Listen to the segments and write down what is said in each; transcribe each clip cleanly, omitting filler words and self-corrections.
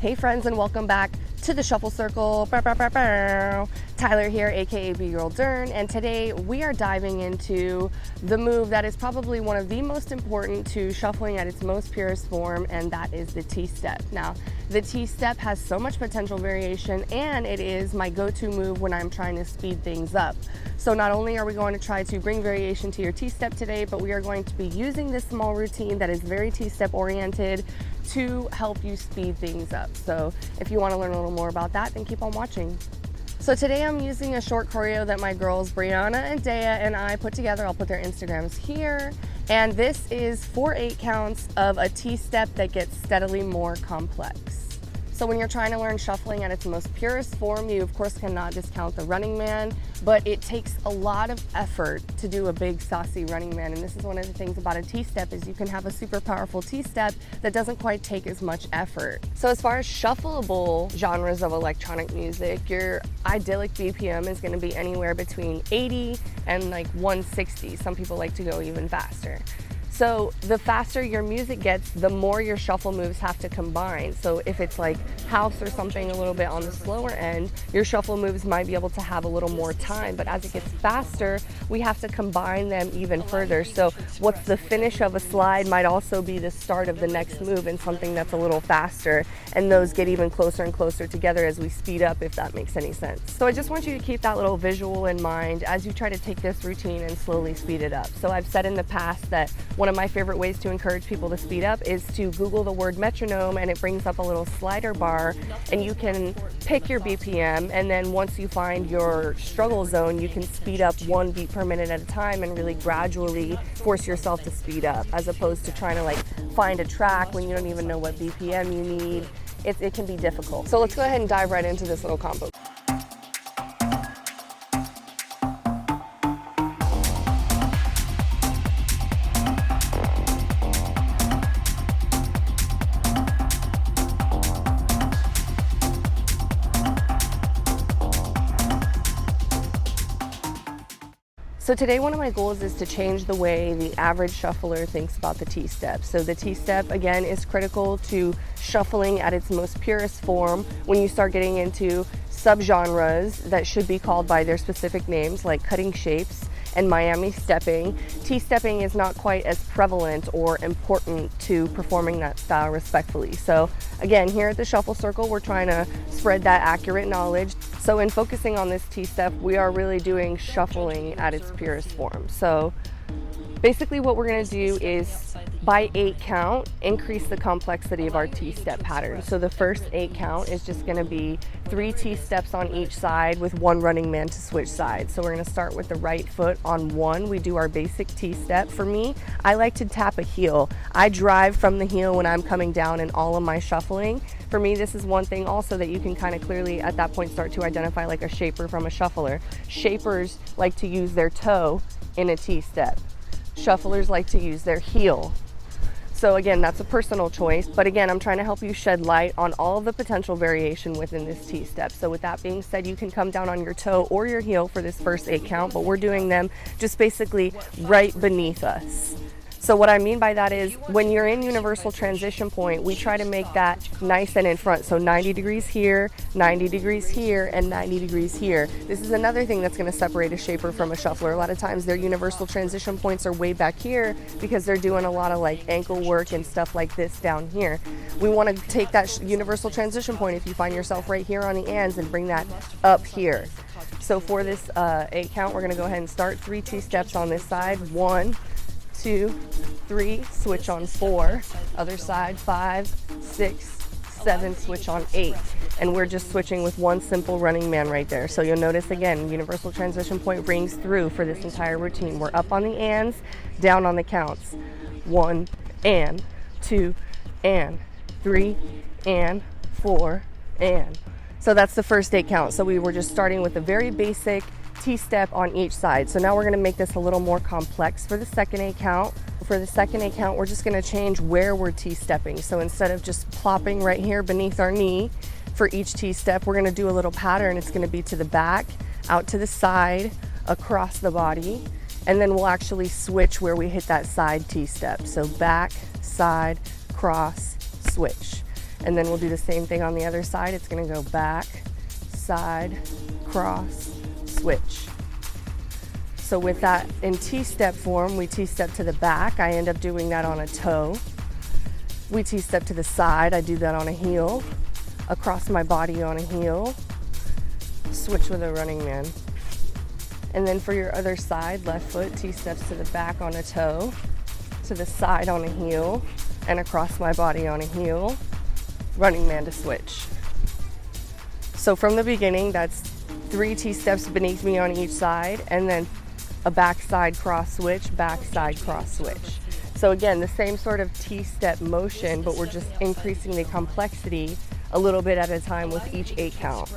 Hey friends, and welcome back to the Shuffle Circle. Tyler here, aka B-Girl Dern, and today we are diving into the move that is probably one of the most important to shuffling at its most purest form, and that is the T-Step. Now, the T-Step has so much potential variation, and it is my go-to move when I'm trying to speed things up. So not only are we going to try to bring variation to your T-Step today, but we are going to be using this small routine that is very T-Step oriented to help you speed things up. So if you want to learn a little more about that, then keep on watching. So today I'm using a short choreo that my girls Brianna and Dea and I put together. I'll put their Instagrams here. And this is 4/8 counts of a T-step that gets steadily more complex. So when you're trying to learn shuffling at its most purest form, you of course cannot discount the running man, but it takes a lot of effort to do a big saucy running man. And this is one of the things about a T-step is you can have a super powerful T-step that doesn't quite take as much effort. So as far as shuffleable genres of electronic music, your idyllic BPM is going to be anywhere between 80 and like 160. Some people like to go even faster. So the faster your music gets, the more your shuffle moves have to combine. So if it's like house or something a little bit on the slower end, your shuffle moves might be able to have a little more time. But as it gets faster, we have to combine them even further. So what's the finish of a slide might also be the start of the next move in something that's a little faster. And those get even closer and closer together as we speed up, if that makes any sense. So I just want you to keep that little visual in mind as you try to take this routine and slowly speed it up. So I've said in the past that one of my favorite ways to encourage people to speed up is to Google the word metronome, and it brings up a little slider bar, and you can pick your BPM, and then once you find your struggle zone, you can speed up 1 beat per minute at a time and really gradually force yourself to speed up, as opposed to trying to like find a track when you don't even know what BPM you need. It can be difficult. So let's go ahead and dive right into this little combo. So today one of my goals is to change the way the average shuffler thinks about the T-step. So the T-step, again, is critical to shuffling at its most purest form. When you start getting into subgenres that should be called by their specific names, like cutting shapes and Miami stepping, T-stepping is not quite as prevalent or important to performing that style respectfully. So again, here at the Shuffle Circle, we're trying to spread that accurate knowledge. So in focusing on this T-step, we are really doing shuffling at its purest form. So basically what we're gonna do is, by 8 count, increase the complexity of our T-step pattern. So the first 8 count is just gonna be 3 T-steps on each side with 1 running man to switch sides. So we're gonna start with the right foot on 1. We do our basic T-step. For me, I like to tap a heel. I drive from the heel when I'm coming down in all of my shuffling. For me, this is one thing also that you can kind of clearly at that point start to identify like a shaper from a shuffler. Shapers like to use their toe in a T-step. Shufflers like to use their heel. So again, that's a personal choice, but again, I'm trying to help you shed light on all of the potential variation within this T-step. So with that being said, you can come down on your toe or your heel for this first 8 count, but we're doing them just basically right beneath us. So what I mean by that is when you're in universal transition point, we try to make that nice and in front. So 90 degrees here, 90 degrees here, and 90 degrees here. This is another thing that's going to separate a shaper from a shuffler. A lot of times their universal transition points are way back here because they're doing a lot of like ankle work and stuff like this down here. We want to take that universal transition point, if you find yourself right here on the ands, and bring that up here. So for this 8 count, we're going to go ahead and start 3 T-steps on this side. 1, 2, 3, switch on 4, other side 5, 6, 7, switch on 8. And we're just switching with 1 simple running man right there. So you'll notice again, universal transition point rings through for this entire routine. We're up on the ands, down on the counts. 1 and 2 and 3 and 4 and. So that's the first 8 count. So we were just starting with a very basic T-step on each side. So now we're going to make this a little more complex for the second 8 count. For the second 8 count, we're just going to change where we're T-stepping. So instead of just plopping right here beneath our knee for each T-step, we're going to do a little pattern. It's going to be to the back, out to the side, across the body, and then we'll actually switch where we hit that side T-step. So back, side, cross, switch. And then we'll do the same thing on the other side. It's gonna go back, side, cross, switch. So with that in T-step form, we T-step to the back. I end up doing that on a toe. We T-step to the side. I do that on a heel. Across my body on a heel. Switch with a running man. And then for your other side, left foot T-steps to the back on a toe, to the side on a heel, and across my body on a heel. Running man to switch. So from the beginning, that's 3 T-steps beneath me on each side, and then a backside cross switch, backside cross switch. So again, the same sort of T-step motion, but we're just increasing the complexity a little bit at a time with each 8 count.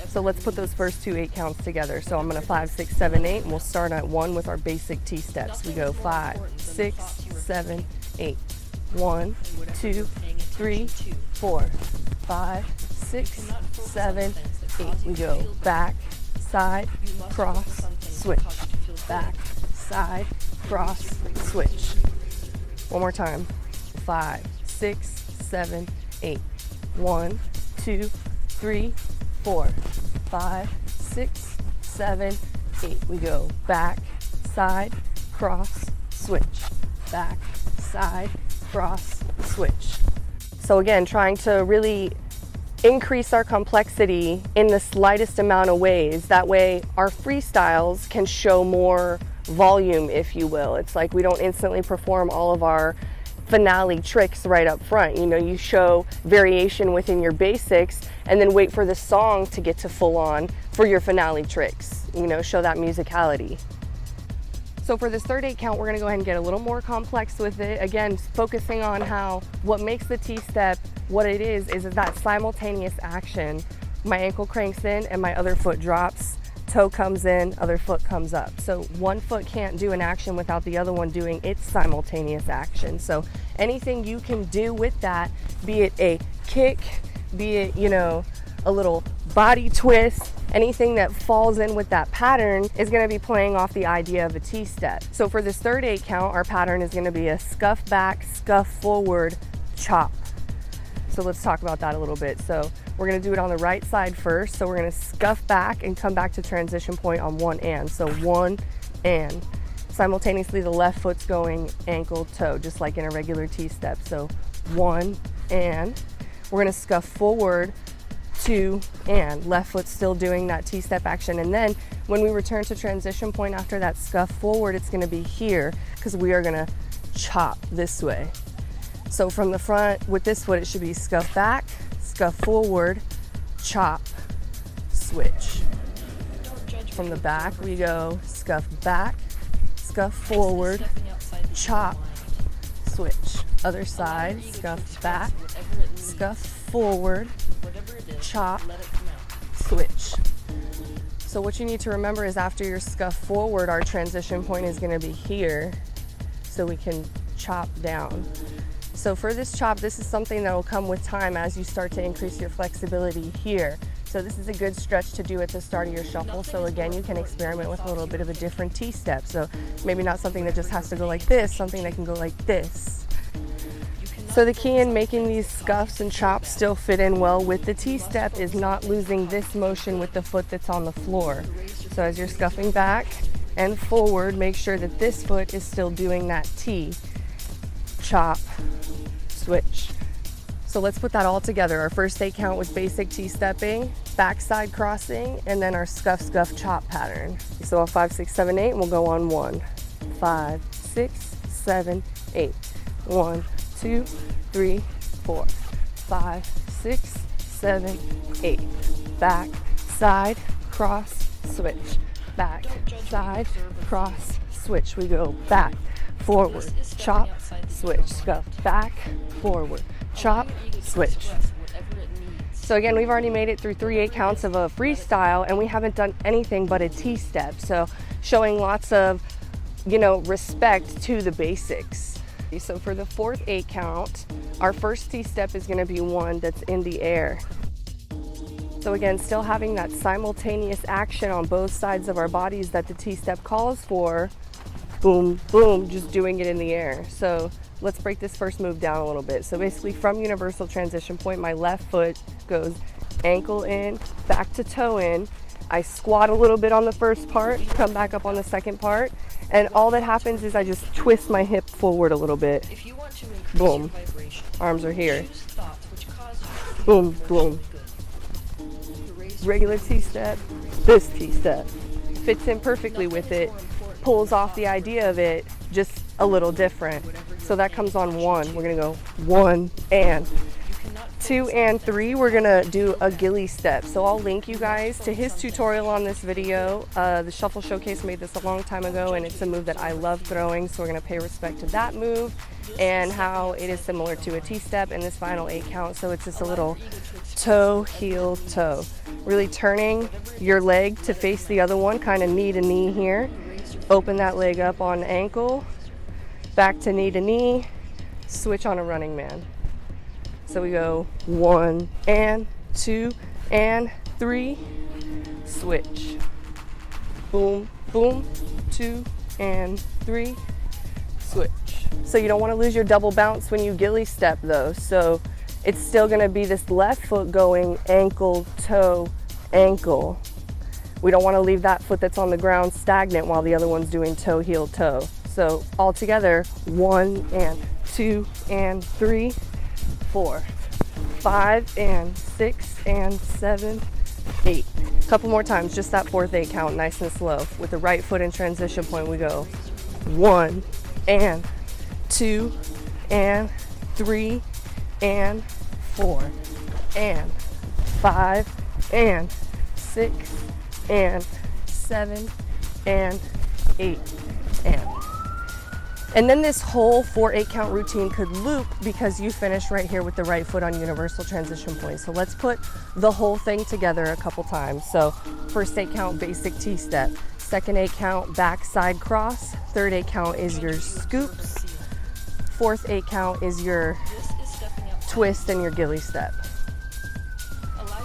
So let's put those first 2 8 counts together. So I'm gonna 5, 6, 7, 8, and we'll start at 1 with our basic T-steps. We go 5, 6, 7, 8. 1, 2, 3, 4, 5, 6, 7, 8. We go back, side, cross, switch. Back, side, cross, switch. One more time. 5, 6, 7, 8. 1, 2, 3, 4, 5, 6, 7, 8. We go back, side, cross, switch. Back, side, cross, switch. So again, trying to really increase our complexity in the slightest amount of ways. That way our freestyles can show more volume, if you will. It's like we don't instantly perform all of our finale tricks right up front. You know, you show variation within your basics and then wait for the song to get to full on for your finale tricks. You know, show that musicality. So for this third 8 count, we're gonna go ahead and get a little more complex with it. Again, focusing on how what makes the T-step what it is that simultaneous action. My ankle cranks in and my other foot drops, toe comes in, other foot comes up. So one foot can't do an action without the other one doing its simultaneous action. So anything you can do with that, be it a kick, be it, you know, a little body twist, anything that falls in with that pattern is going to be playing off the idea of a T-step. So for this third 8 count, our pattern is going to be a scuff back, scuff forward, chop. So let's talk about that a little bit. So we're going to do it on the right side first. So we're going to scuff back and come back to transition point on 1 and. So 1 and. Simultaneously the left foot's going ankle toe, just like in a regular T-step. So 1 and. We're going to scuff forward, 2 and. Left foot still doing that T-step action. And then when we return to transition point after that scuff forward, it's going to be here because we are going to chop this way. So from the front with this foot, it should be scuff back, scuff forward, chop, switch. From the back, we go scuff back, scuff forward, chop, switch. Other side, scuff back, scuff forward, chop, switch. So what you need to remember is after your scuff forward, our transition point is going to be here so we can chop down. So for this chop, this is something that will come with time as you start to increase your flexibility here. So this is a good stretch to do at the start of your shuffle. So again, you can experiment with a little bit of a different T-step. So maybe not something that just has to go like this, something that can go like this. So the key in making these scuffs and chops still fit in well with the T-step is not losing this motion with the foot that's on the floor. So as you're scuffing back and forward, make sure that this foot is still doing that T, chop, switch. So let's put that all together. Our first 8 count was basic T-stepping, backside crossing, and then our scuff, scuff, chop pattern. So on 5, 6, 7, 8, we'll go on 1, 5, 6, 7, 8. 1, 2, 3, 4, 5, 6, 7, 8. Back, side, cross, switch. Back, side, cross, switch. We go back, forward, chop, switch, scuff, back, forward, chop, switch. So again, we've already made it through 3 8 counts of a freestyle and we haven't done anything but a T-step. So showing lots of, you know, respect to the basics. So for the 4th 8 count, our first T-step is going to be one that's in the air. So again, still having that simultaneous action on both sides of our bodies that the T-step calls for. Boom, boom, just doing it in the air. So let's break this first move down a little bit. So basically from universal transition point, my left foot goes ankle in, back to toe in. I squat a little bit on the first part, come back up on the second part, and all that happens is I just twist my hip forward a little bit. Boom. Arms are here. Boom, boom. Regular T-step, this T-step. Fits in perfectly with it, pulls off the idea of it, just a little different. So that comes on 1. We're gonna go 1 and 2 and 3, we're gonna do a ghillie step. So I'll link you guys to his tutorial on this video. The Shuffle Showcase made this a long time ago, and it's a move that I love throwing, so we're gonna pay respect to that move and how it is similar to a T-step in this final 8 count. So it's just a little toe, heel, toe. Really turning your leg to face the other one, kind of knee to knee here. Open that leg up on ankle, back to knee, switch on a running man. So we go 1 and 2 and 3, switch. Boom, boom, 2 and 3, switch. So you don't want to lose your double bounce when you ghillie step though. So it's still going to be this left foot going ankle, toe, ankle. We don't want to leave that foot that's on the ground stagnant while the other one's doing toe, heel, toe. So all together, 1 and 2 and 3, 4, 5 and 6 and 7, 8. A couple more times, just that 4th 8 count, nice and slow. With the right foot in transition point, we go 1 and 2 and 3 and 4 and 5 and 6 and 7 and 8 and then this whole 4-8 count routine could loop because you finish right here with the right foot on universal transition point. So let's put the whole thing together a couple times. So first 8 count, basic T-step. Second 8 count, back side cross. Third 8 count is your scoops. Fourth 8 count is your twist and your ghillie step.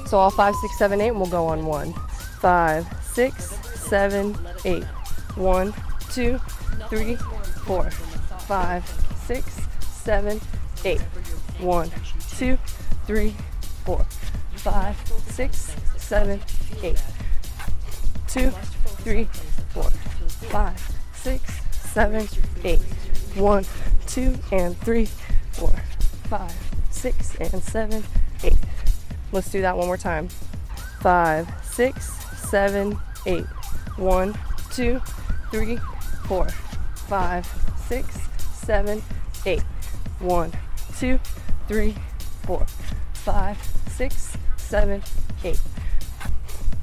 So all 5, 6, 7, 8, and we'll go on 1. 5, 6, 7, 8. 1, 2, 3, 4, 5, 6, 7, 8. 1, 2, 3, 4, 5, 6, 7, 8. 2, 3, 4, 5, 6, 7, 8. 1, 2, and 3, 4, 5, 6, and 7, 8. Let's do that one more time. 5, 6, 7, 8. 1, 2, 3, 4, 5, 6, 7, 8. 1, 2, 3, 4, 5, 6, 7, 8.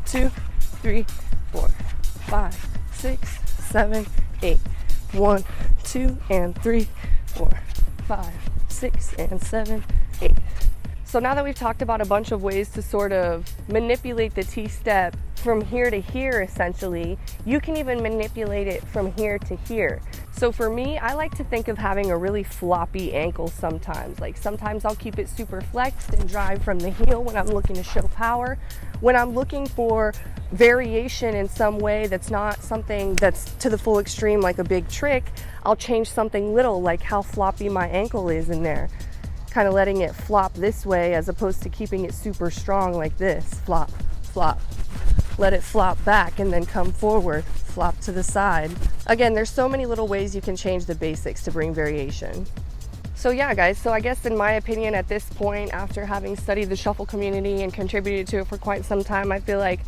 2, 3, 4, 5, 6, 7, 8. 1, 2, and 3, 4, 5, 6, and 7, 8. So now that we've talked about a bunch of ways to sort of manipulate the T-step from here to here, essentially, you can even manipulate it from here to here. So for me, I like to think of having a really floppy ankle sometimes. Like sometimes I'll keep it super flexed and drive from the heel when I'm looking to show power. When I'm looking for variation in some way that's not something that's to the full extreme like a big trick, I'll change something little, like how floppy my ankle is in there. Kind of letting it flop this way as opposed to keeping it super strong like this. Flop, flop. Let it flop back and then come forward, flop to the side. Again, there's so many little ways you can change the basics to bring variation. So yeah, guys, so I guess in my opinion at this point, after having studied the shuffle community and contributed to it for quite some time, I feel like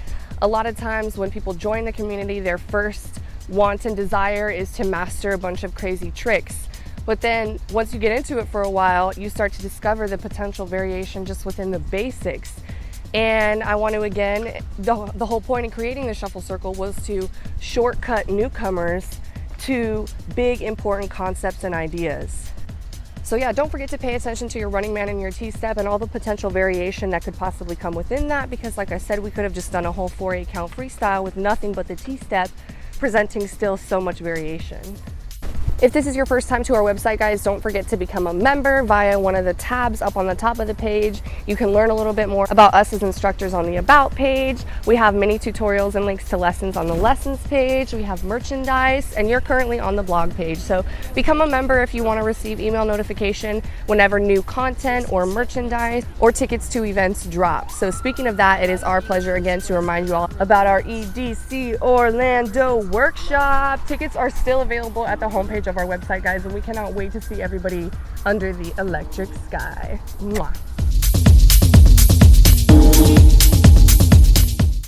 a lot of times when people join the community, their first want and desire is to master a bunch of crazy tricks. But then once you get into it for a while, you start to discover the potential variation just within the basics. And I want to, again, the whole point in creating the Shuffle Circle was to shortcut newcomers to big important concepts and ideas. So yeah, don't forget to pay attention to your running man and your T-step and all the potential variation that could possibly come within that, because like I said, we could have just done a whole 4-8 count freestyle with nothing but the T-step, presenting still so much variation. If this is your first time to our website, guys, don't forget to become a member via one of the tabs up on the top of the page. You can learn a little bit more about us as instructors on the About page. We have many tutorials and links to lessons on the Lessons page. We have merchandise, and you're currently on the blog page. So become a member if you want to receive email notification whenever new content or merchandise or tickets to events drop. So speaking of that, it is our pleasure again to remind you all about our EDC Orlando workshop. Tickets are still available at the homepage of our website, guys, and we cannot wait to see everybody under the electric sky. Mwah.